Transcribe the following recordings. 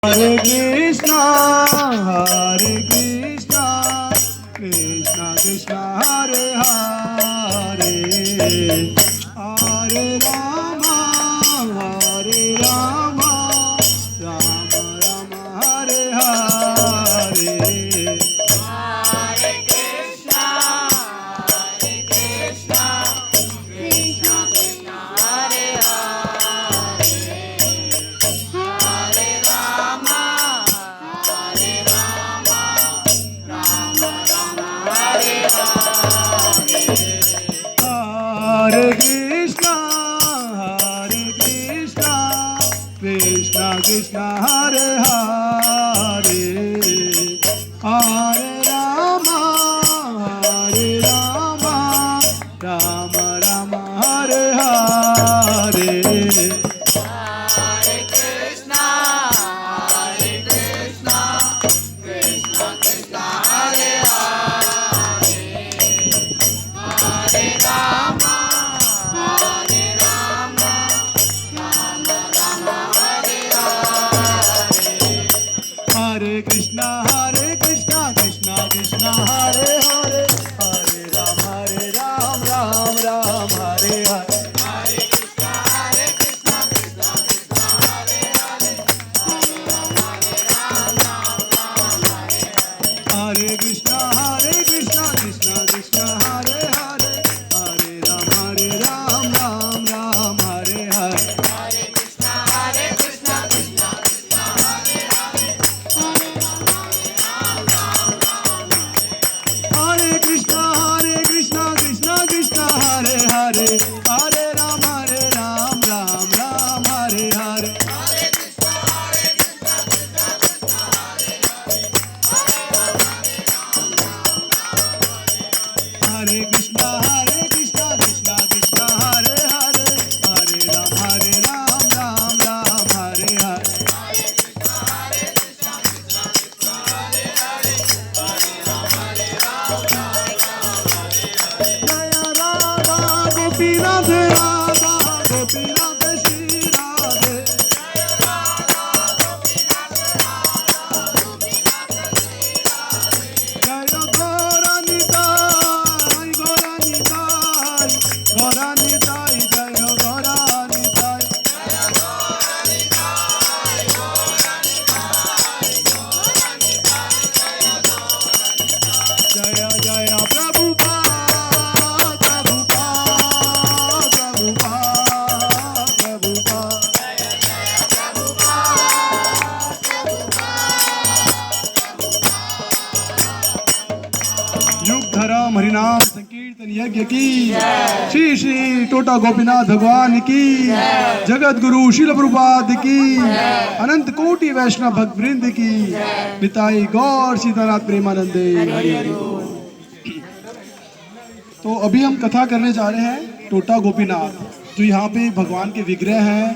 Hare Krishna, Hare Krishna, Krishna Krishna, Hare Hare, Hare Rama, Hare Rama, Rama Rama, Hare Hare. Hare Krishna, Krishna Krishna, Hare Hare, Hare Rama, Rama Rama, Hare Hare. Hare Krishna, Hare Krishna, Krishna Krishna, Hare Hare, Hare Rama, Rama Rama, Hare Hare. Hare Krishna, Krishna Krishna, Hare Hare, Hare Rama, Rama Rama, Hare Hare. Hare Krishna, Krishna Krishna, Hare Hare, Hare Ram, Ram Ram, Hare Hare. Hare Krishna, Krishna Krishna, Hare Hare, Hare Ram, Hare Krishna, Krishna Krishna, Hare Hare, Hare Ram, Ram Ram, Hare Hare. Hare Krishna, Krishna Krishna, Hare Hare, Hare Hare Krishna, Krishna Krishna, Hare Hare, Hare Ram, Ram Ram, Hare Hare. Hare Krishna, Krishna Krishna, Hare Hare, Hare Ram, Ram Ram, Hare Hare. Jaya Radha Gopinath, Radha Gopinath, Shri Radhe. Jaya Gauranitai, Gauranitai, Gauranitai, Jaya Gauranitai. Jaya Jaya Prabhupada, Prabhupada, Prabhupada, Prabhupada. युग धर्म हरिनाम संकीर्तन यज्ञ की श्री श्री टोटा गोपीनाथ भगवान की जगत गुरु शिल प्रभुपाद की अनंत कोटि वैष्णव भक्त वृंद की निताई गौर सीतानाथ प्रेमानंदे हरि हरि बोल। तो अभी हम कथा करने जा रहे हैं टोटा गोपीनाथ, जो यहाँ पे भगवान के विग्रह हैं।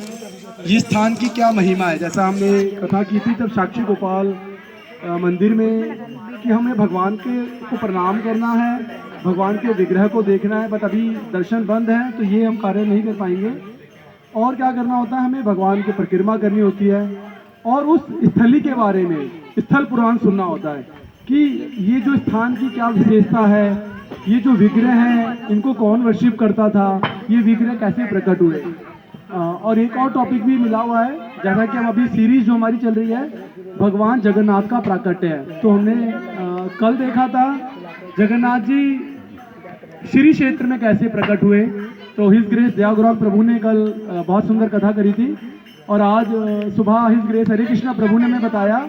ये स्थान की क्या महिमा है, जैसा हमने कथा की थी तब साक्षी गोपाल मंदिर में, कि हमें भगवान के को प्रणाम करना है, भगवान के विग्रह को देखना है, बट अभी दर्शन बंद है तो ये हम कार्य नहीं कर पाएंगे। और क्या करना होता है, हमें भगवान की परिक्रमा करनी होती है और उस स्थली के बारे में स्थल पुराण सुनना होता है कि ये जो स्थान की क्या विशेषता है, ये जो विग्रह हैं इनको कौन वर्शिप करता था, ये विग्रह कैसे प्रकट हुए। और एक और टॉपिक भी मिला हुआ है, जैसा कि हम अभी सीरीज जो हमारी चल रही है भगवान जगन्नाथ का प्राकट्य है, तो हमने कल देखा था जगन्नाथ जी श्री क्षेत्र में कैसे प्रकट हुए। तो हिज ग्रेस दयागुराम प्रभु ने कल बहुत सुंदर कथा करी थी, और आज सुबह हिज ग्रेस हरे कृष्णा प्रभु ने हमें बताया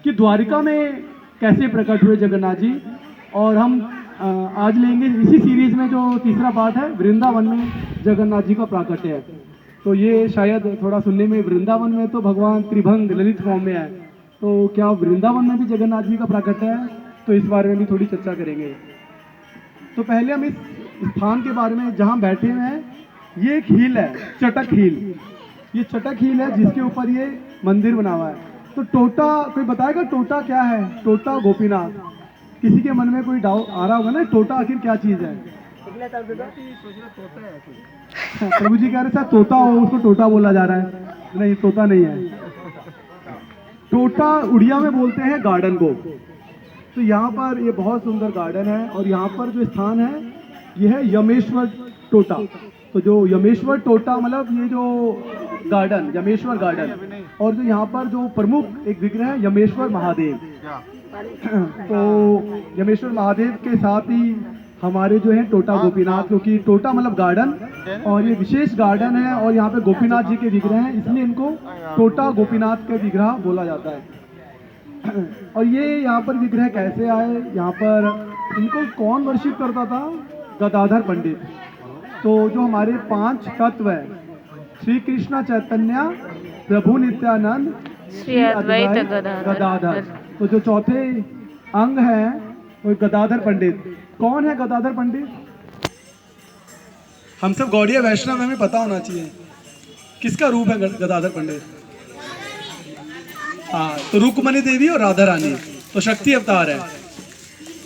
कि द्वारिका में कैसे प्रकट हुए जगन्नाथ जी। और हम आज लेंगे इसी सीरीज में जो तीसरा पार्ट है, वृंदावन में जगन्नाथ जी का प्राकट्य है। तो ये शायद थोड़ा सुनने में, वृंदावन में तो भगवान त्रिभंग ललित फॉर्म में है, तो क्या वृंदावन में भी जगन्नाथ जी का प्राकट्य है, तो इस बारे में भी थोड़ी चर्चा करेंगे। तो पहले हम इस स्थान के बारे में जहाँ बैठे हुए हैं, ये एक हिल है, चटक हिल। ये चटक हिल है जिसके ऊपर ये मंदिर बना हुआ है। तो टोटा, कोई बताएगा टोटा क्या है? टोटा गोपीनाथ, किसी के मन में कोई डाउट आ रहा होगा ना, टोटा आखिर क्या चीज़ है? प्रभु जी कह रहे थे तोता हो, उसको टोटा बोला जा रहा है। नहीं, तोता नहीं है। टोटा उड़िया में बोलते हैं गार्डन को। तो यहाँ पर ये बहुत सुंदर गार्डन है और यहाँ पर जो स्थान है ये है यमेश्वर टोटा। तो जो यमेश्वर टोटा मतलब ये जो गार्डन यमेश्वर गार्डन, और जो यहाँ पर जो प्रमुख एक विग्रह है यमेश्वर महादेव। तो यमेश्वर महादेव के साथ ही हमारे जो है टोटा गोपीनाथ, क्योंकि टोटा मतलब गार्डन और ये विशेष गार्डन है और यहाँ पे गोपीनाथ जी के विग्रह हैं, इसलिए इनको टोटा गोपीनाथ के विग्रह बोला जाता है। और ये यहाँ पर विग्रह कैसे आए, यहाँ पर इनको कौन वर्शिप करता था? गदाधर पंडित। तो जो हमारे 5 तत्व हैं, श्री कृष्ण चैतन्य, प्रभु नित्यानंद, श्री अद्वैत गदाधर। तो जो चौथे अंग है वो गदाधर पंडित। कौन है गदाधर पंडित? हम सब गौड़िया वैष्णव हमें पता होना चाहिए किसका रूप है गदाधर पंडित। हाँ, तो रुक्मणी देवी और राधा रानी, तो शक्ति अवतार है।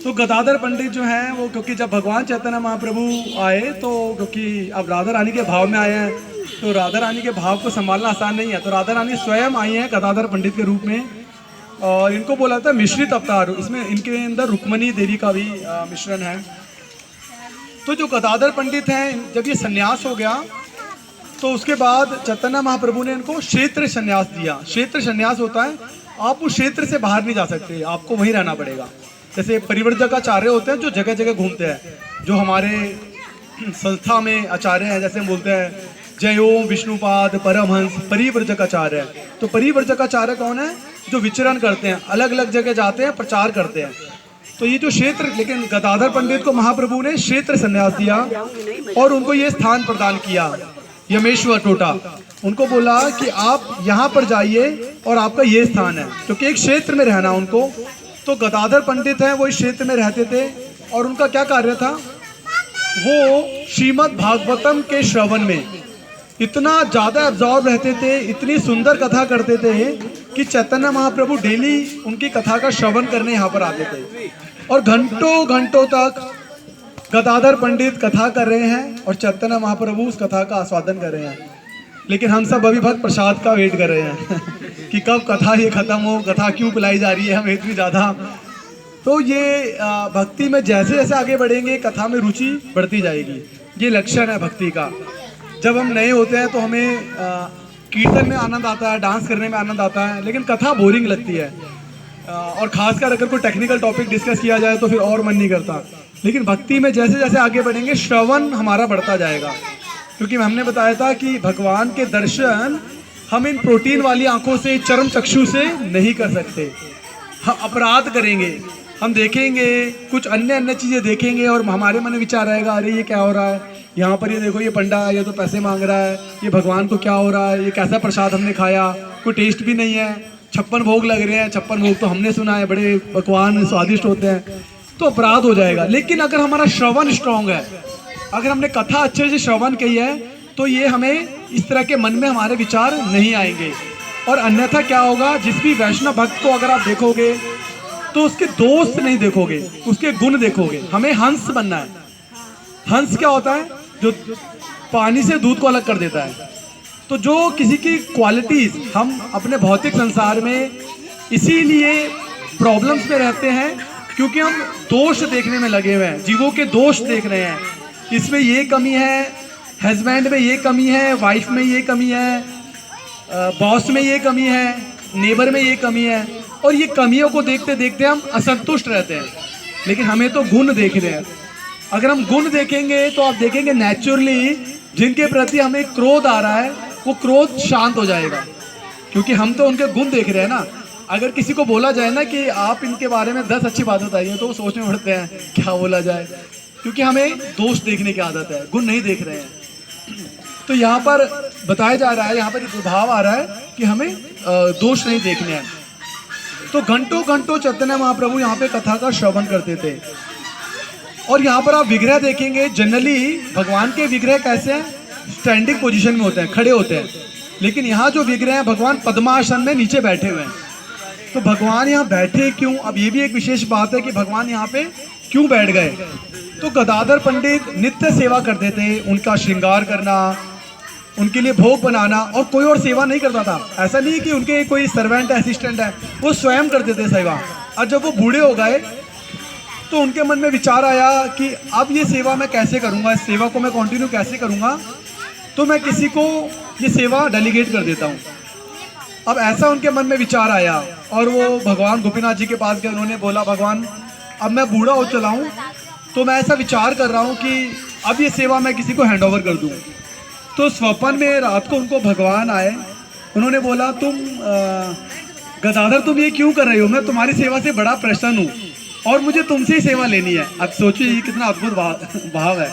तो गदाधर पंडित जो हैं वो, क्योंकि जब भगवान चैतन्य महाप्रभु आए तो क्योंकि अब राधा रानी के भाव में आए हैं, तो राधा रानी के भाव को संभालना आसान नहीं है। तो राधा रानी स्वयं आई हैं गदाधर पंडित के रूप में, और इनको बोला था मिश्रित अवतार। इसमें इनके अंदर रुक्मणी देवी का भी मिश्रण है। तो जो गदाधर पंडित हैं, जब ये सन्यास हो गया तो उसके बाद चैतन्य महाप्रभु ने इनको क्षेत्र सन्यास दिया। क्षेत्र सन्यास होता है आप उस क्षेत्र से बाहर नहीं जा सकते, आपको वहीं रहना पड़ेगा। जैसे परिव्रजक आचार्य होते हैं जो जगह जगह घूमते हैं, जो हमारे संस्था में आचार्य हैं, जैसे हम बोलते हैं जय ओम विष्णुपाद परमहंस परिव्रजक आचार्य। तो परिव्रजक आचार्य कौन है? जो विचरण करते हैं, अलग अलग जगह जाते हैं, प्रचार करते हैं। तो ये जो क्षेत्र, लेकिन गदाधर पंडित को महाप्रभु ने क्षेत्र संन्यास दिया और उनको ये स्थान प्रदान किया यमेश्वर टोटा। उनको बोला कि आप यहाँ पर जाइए और आपका ये स्थान है, क्योंकि एक क्षेत्र में रहना उनको। तो गदाधर पंडित हैं वो इस क्षेत्र में रहते थे और उनका क्या कार्य था? वो श्रीमद् भागवतम के श्रवण में इतना ज़्यादा एब्जॉर्ब रहते थे, इतनी सुंदर कथा करते थे कि चैतन्य महाप्रभु डेली उनकी कथा का श्रवण करने यहाँ पर आते थे और घंटों घंटों तक गदाधर पंडित कथा कर रहे हैं और चैतन्य महाप्रभु उस कथा का आस्वादन कर रहे हैं। लेकिन हम सब अभी भक्त प्रसाद का वेट कर रहे हैं कि कब कथा ये खत्म हो, कथा क्यों पिलाई जा रही है हमें इतनी ज़्यादा। तो ये भक्ति में जैसे जैसे आगे बढ़ेंगे कथा में रुचि बढ़ती जाएगी। ये लक्षण है भक्ति का। जब हम नए होते हैं तो हमें कीर्तन में आनंद आता है, डांस करने में आनंद आता है, लेकिन कथा बोरिंग लगती है। और खासकर अगर कोई टेक्निकल टॉपिक डिस्कस किया जाए तो फिर और मन नहीं करता। लेकिन भक्ति में जैसे जैसे आगे बढ़ेंगे श्रवण हमारा बढ़ता जाएगा, क्योंकि हमने बताया था कि भगवान के दर्शन हम इन प्रोटीन वाली आंखों से, चर्म चक्षु से नहीं कर सकते। हम अपराध करेंगे, हम देखेंगे कुछ अन्य चीज़ें देखेंगे और हमारे मन में विचार आएगा, अरे ये क्या हो रहा है, यहाँ पर ये देखो ये पंडा है, ये तो पैसे मांग रहा है, ये भगवान को क्या हो रहा है, ये कैसा प्रसाद हमने खाया, कोई टेस्ट भी नहीं है, 56 भोग लग रहे हैं। 56 भोग तो हमने सुना है बड़े पकवान स्वादिष्ट होते हैं, तो अपराध हो जाएगा। लेकिन अगर हमारा श्रवण स्ट्रांग है, अगर हमने कथा अच्छे से श्रवण की है, तो ये हमें इस तरह के मन में हमारे विचार नहीं आएंगे। और अन्यथा क्या होगा, जिस भी वैष्णव भक्त को अगर आप देखोगे तो उसके दोष नहीं देखोगे, उसके गुण देखोगे। हमें हंस बनना है। हंस क्या होता है? जो पानी से दूध को अलग कर देता है। तो जो किसी की क्वालिटीज हम अपने भौतिक संसार में इसीलिए प्रॉब्लम्स में रहते हैं, क्योंकि हम दोष देखने में लगे हुए हैं, जीवों के दोष देख रहे हैं। इसमें ये कमी है, हस्बैंड में ये कमी है, वाइफ में ये कमी है, बॉस में ये कमी है, नेबर में ये कमी है, और ये कमियों को देखते देखते हम असंतुष्ट रहते हैं। लेकिन हमें तो गुण देख रहे हैं। अगर हम गुण देखेंगे तो आप देखेंगे नेचुरली जिनके प्रति हमें क्रोध आ रहा है वो क्रोध शांत हो जाएगा, क्योंकि हम तो उनके गुण देख रहे हैं ना। अगर किसी को बोला जाए ना कि आप इनके बारे में 10 अच्छी बातें बताइए, तो वो सोचने पड़ते हैं क्या बोला जाए, क्योंकि हमें दोष देखने की आदत है, गुण नहीं देख रहे हैं। तो यहाँ पर बताया जा रहा है, यहाँ पर भाव आ रहा है कि हमें दोष नहीं देखने हैं। तो घंटों घंटों चैतन्य महाप्रभु यहाँ पे कथा का श्रवण करते थे। और यहाँ पर आप विग्रह देखेंगे, जनरली भगवान के विग्रह कैसे हैं? स्टैंडिंग पोजीशन में होते हैं, खड़े होते हैं। लेकिन यहाँ जो विग्रह है भगवान पद्मासन में नीचे बैठे हुए हैं। तो भगवान यहाँ बैठे क्यों? अब ये भी एक विशेष बात है कि भगवान यहाँ पे क्यों बैठ गए। तो गदाधर पंडित नित्य सेवा करते थे, उनका श्रृंगार करना, उनके लिए भोग बनाना, और कोई और सेवा नहीं करता था। ऐसा नहीं कि उनके कोई सर्वेंट है, असिस्टेंट है, वो स्वयं करते थे सेवा। और जब वो बूढ़े हो गए तो उनके मन में विचार आया कि अब ये सेवा मैं कैसे करूँगा, इस सेवा को मैं कंटिन्यू कैसे करूँगा, तो मैं किसी को ये सेवा डेलीगेट कर देता हूँ। अब ऐसा उनके मन में विचार आया और वो भगवान गोपीनाथ जी के पास गए। उन्होंने बोला, भगवान अब मैं बूढ़ा हो चला हूँ, तो मैं ऐसा विचार कर रहा हूँ कि अब ये सेवा मैं किसी को हैंड ओवर कर दूँ। तो स्वप्न में रात को उनको भगवान आए। उन्होंने बोला, तुम गदाधर तुम ये क्यों कर रहे हो, मैं तुम्हारी सेवा से बड़ा प्रसन्न हूँ और मुझे तुमसे ही सेवा लेनी है। अब सोचिए ये कितना अद्भुत भाव है।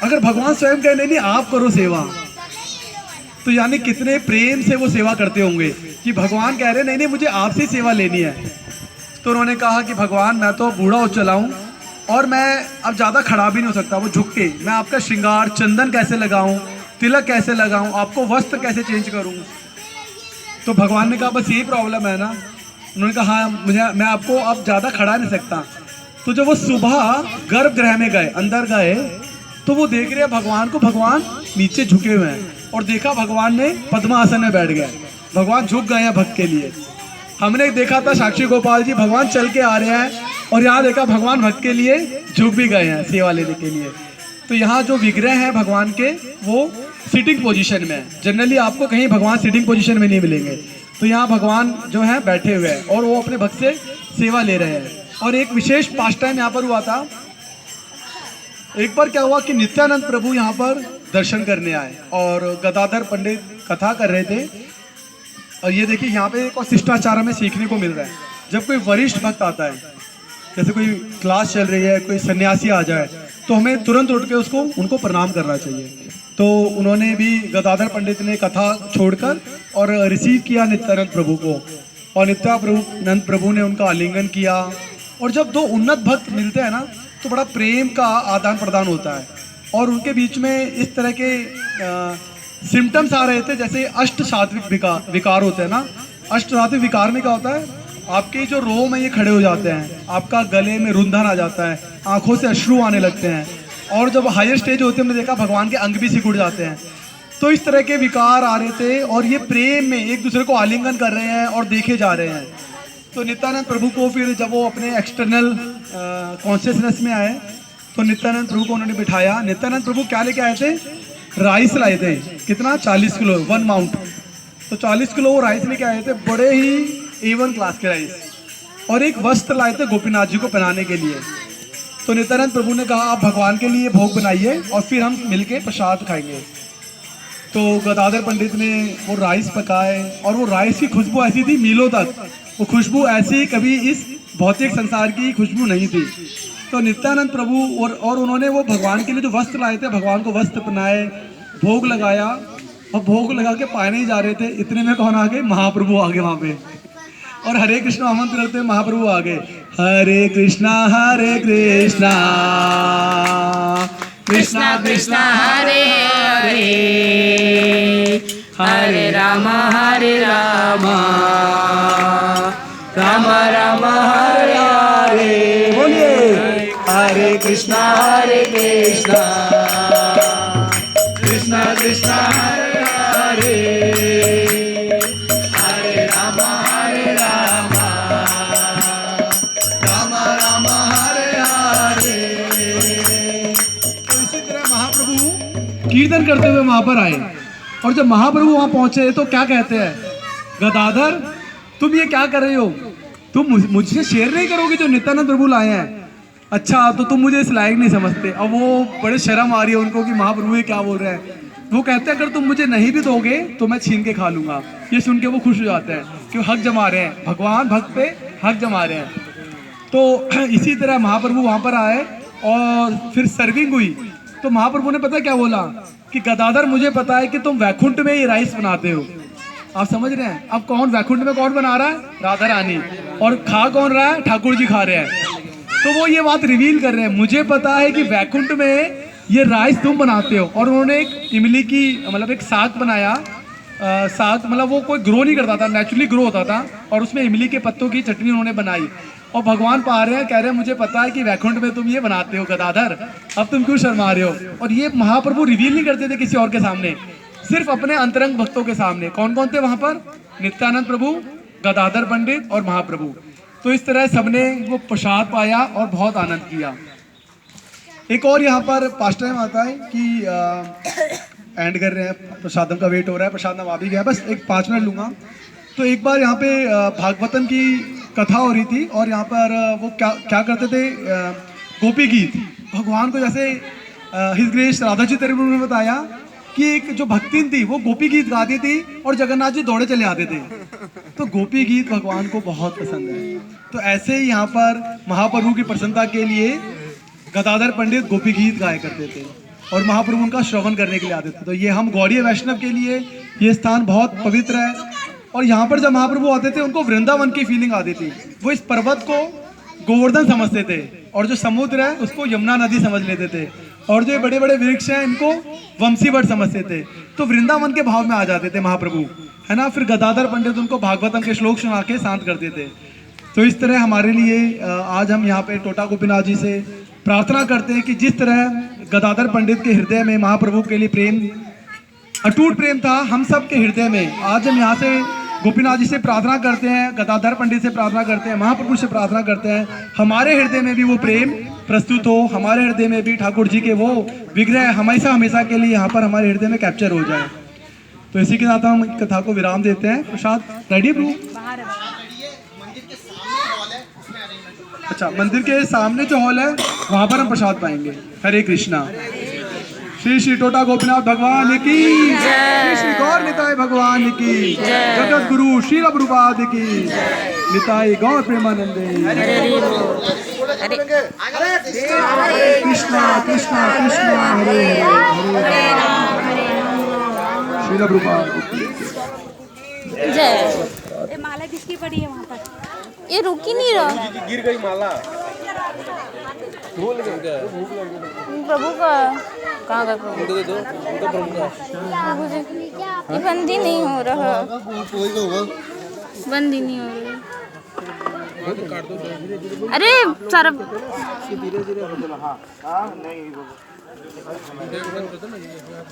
अगर भगवान स्वयं कह नहीं आप करो सेवा, तो यानी कितने प्रेम से वो सेवा करते होंगे कि भगवान कह रहे नहीं मुझे आपसे सेवा लेनी है। तो उन्होंने कहा कि भगवान मैं तो बूढ़ा हो चला हूँ और मैं अब ज़्यादा खड़ा भी नहीं हो सकता। वो झुक के मैं आपका श्रृंगार, चंदन कैसे लगाऊं, तिलक कैसे लगाऊं, आपको वस्त्र कैसे चेंज करूं। तो भगवान ने कहा बस यही प्रॉब्लम है ना। उन्होंने कहा हाँ मैं आपको अब ज़्यादा खड़ा नहीं सकता। तो जब वो सुबह गर्भगृह में गए, अंदर गए, तो वो देख रहे हैं भगवान को, भगवान नीचे झुके हुए हैं, और देखा भगवान ने पद्मासन में बैठ गए। भगवान झुक गए हैं भक्त के लिए। हमने देखा था साक्षी गोपाल जी भगवान चल के आ रहे हैं, और यहाँ देखा भगवान भक्त के लिए झुक भी गए हैं सेवा लेने के लिए। तो यहाँ जो विग्रह हैं भगवान के वो सिटिंग पोजीशन में है। जनरली आपको कहीं भगवान सिटिंग पोजीशन में नहीं मिलेंगे। तो यहाँ भगवान जो है बैठे हुए हैं और वो अपने भक्त से सेवा ले रहे हैं। और एक विशेष पास्ट टाइम यहाँ पर हुआ था। एक बार क्या हुआ कि नित्यानंद प्रभु यहाँ पर दर्शन करने आए और गदाधर पंडित कथा कर रहे थे। और ये देखिए यहाँ पे एक और शिष्टाचार हमें सीखने को मिल रहा है। जब कोई वरिष्ठ भक्त आता है, जैसे कोई क्लास चल रही है, कोई सन्यासी आ जाए, तो हमें तुरंत उठ के उनको प्रणाम करना चाहिए। तो उन्होंने भी, गदाधर पंडित ने कथा छोड़कर और रिसीव किया नित्यानंद प्रभु को, और नित्यानंद प्रभु ने उनका आलिंगन किया। और जब दो उन्नत भक्त मिलते हैं ना, तो बड़ा प्रेम का आदान प्रदान होता है। और उनके बीच में इस तरह के सिम्टम्स आ रहे थे, जैसे अष्ट सात्विक विकार होते हैं ना। अष्ट सात्विक विकार में क्या होता है, आपके जो रोम है ये खड़े हो जाते हैं, आपका गले में रुंधन आ जाता है, आंखों से अश्रु आने लगते हैं, और जब हायर स्टेज होती है हमने देखा भगवान के अंग भी सिकुड़ जाते हैं। तो इस तरह के विकार आ रहे थे, और ये प्रेम में एक दूसरे को आलिंगन कर रहे हैं और देखे जा रहे हैं। तो नित्यानंद प्रभु को फिर जब वो अपने एक्सटर्नल कॉन्शियसनेस में आए, तो नित्यानंद प्रभु को उन्होंने बिठाया। नित्यानंद प्रभु क्या लेके आए थे, राइस लाए थे। कितना, 40 किलो, 1 माउंट। तो 40 किलो वो राइस लेके आए थे, बड़े ही A1 क्लास के राइस, और एक वस्त्र लाए थे गोपीनाथ जी को पहनाने के लिए। तो नित्यानंद प्रभु ने कहा आप भगवान के लिए भोग बनाइए और फिर हम मिलके प्रसाद खाएंगे। तो गदाधर पंडित ने वो राइस पकाए, और वो राइस की खुशबू ऐसी थी मीलों तक, वो खुशबू ऐसी कभी इस भौतिक संसार की खुशबू नहीं थी। तो नित्यानंद प्रभु और उन्होंने वो भगवान के लिए जो वस्त्र लाए थे, भगवान को वस्त्र पहनाए, भोग लगाया, और भोग लगा के पाने ही जा रहे थे, इतने में कौन आ गए, महाप्रभु आ गए वहाँ पे। और हरे कृष्णा मंत्र करते महाप्रभु आ गए। हरे कृष्णा कृष्णा कृष्णा हरे हरे, हरे राम राम राम हरे हरे। बोलिए हरे कृष्णा कृष्णा कृष्णा हरे हरे, हरे राम राम राम हरे हरे। तो इसी तरह महाप्रभु कीर्तन करते हुए वहां पर आए, और जब महाप्रभु वहां पहुंचे तो क्या कहते हैं, गदाधर तुम ये क्या कर रहे हो, तुम मुझसे शेयर नहीं करोगे जो नित्यानंद प्रभु लाए हैं। अच्छा तो तुम मुझे इस लायक नहीं समझते। अब वो बड़े शर्म आ रही है उनको कि महाप्रभु ये क्या बोल रहे हैं। वो कहते हैं अगर तुम मुझे नहीं भी दोगे तो मैं छीन के खा लूंगा। ये सुन के वो खुश हो जाते हैं कि हक जमा रहे हैं, भगवान भक्त पे हक जमा रहे हैं। तो इसी तरह महाप्रभु वहाँ पर आए और फिर सर्विंग हुई। तो महाप्रभु ने पता क्या बोला कि गदाधर मुझे पता है कि तुम वैकुंठ में ये राइस बनाते हो। आप समझ रहे हैं, अब कौन वैकुंठ में कौन बना रहा है, राधा रानी, और खा कौन रहा है, ठाकुर जी खा रहे हैं। तो वो ये बात रिवील कर रहे हैं, मुझे पता है कि वैकुंठ में ये राइस तुम बनाते हो। और उन्होंने एक इमली की मतलब एक साग बनाया। साग मतलब वो कोई ग्रो नहीं करता था, नेचुरली ग्रो होता था, और उसमें इमली के पत्तों की चटनी उन्होंने बनाई। और भगवान पा रहे हैं, कह रहे हैं मुझे पता है कि वैकुंठ में तुम ये बनाते हो गदाधर, अब तुम क्यों शर्मा रहे हो। और ये महाप्रभु रिवील नहीं करते थे किसी और के सामने, सिर्फ अपने अंतरंग भक्तों के सामने। कौन कौन थे वहां पर? नित्यानंद प्रभु, गदाधर पंडित और महाप्रभु। तो इस तरह सबने वो प्रसाद पाया और बहुत आनंद किया। एक और यहाँ पर पास्ट टाइम आता है कि एंड कर रहे हैं, प्रसादम का वेट हो रहा है, प्रसाद आ भी गया, बस एक 5 मिनट लूँगा। तो एक बार यहाँ पे भागवतम की कथा हो रही थी और यहाँ पर वो क्या क्या करते थे, गोपी गीत भगवान को, जैसे हिज ग्रेस राधा जी तेरे ने बताया कि एक जो भक्तिन थी वो गोपी गीत गाती थी और जगन्नाथ जी दौड़े चले आते थे। तो गोपी गीत भगवान को बहुत पसंद है। तो ऐसे ही यहाँ पर महाप्रभु की प्रसन्नता के लिए गदाधर पंडित गोपी गीत गाया करते थे और महाप्रभु उनका श्रवण करने के लिए आते थे। तो ये हम गौड़ीय वैष्णव के लिए ये स्थान बहुत पवित्र है। और यहाँ पर जब महाप्रभु आते थे उनको वृंदावन की फीलिंग आती थी। वो इस पर्वत को गोवर्धन समझते थे और जो समुद्र है उसको यमुना नदी समझ लेते थे और जो बड़े बड़े वृक्ष हैं इनको वंशीवट समझते थे। तो वृंदावन के भाव में आ जाते थे महाप्रभु, है ना। फिर गदाधर पंडित उनको भागवतम के श्लोक सुना के शांत करते थे। तो इस तरह हमारे लिए आज हम यहाँ पे टोटा गोपीनाथ जी से प्रार्थना करते हैं कि जिस तरह गदाधर पंडित के हृदय में महाप्रभु के लिए प्रेम, अटूट प्रेम था, हम सब के हृदय में, आज हम यहाँ से गोपीनाथ जी से प्रार्थना करते हैं, गदाधर पंडित से प्रार्थना करते हैं, महाप्रभु से प्रार्थना करते हैं, हमारे हृदय में भी वो प्रेम प्रस्तुत हो, हमारे हृदय में भी ठाकुर जी के वो विग्रह हमेशा हमेशा के लिए यहाँ पर हमारे हृदय में कैप्चर हो जाए। तो इसी के साथ हम कथा को विराम देते हैं। प्रसाद रेडी ब्रू? अच्छा, मंदिर के सामने जो हॉल है वहाँ पर हम प्रसाद पाएंगे। हरे कृष्णा। श्री श्री टोटा गोपीनाथ भगवान की जय, श्री गौर निताय भगवान की जय, जगत गुरु श्री प्रभुपाद की निताय गौर प्रेमानंदे। कृष्णा कृष्णा कृष्णा हरे हरे श्री प्रभुपाद जय। माला किसकी पड़ी है वहाँ पर? ये रुक ही नहीं रहा। गिर गई माला। प्रभु का कहाँ गए प्रभु? प्रभु जी ये बंद ही नहीं हो रहा, बंद ही नहीं हो रहा। अरे सारा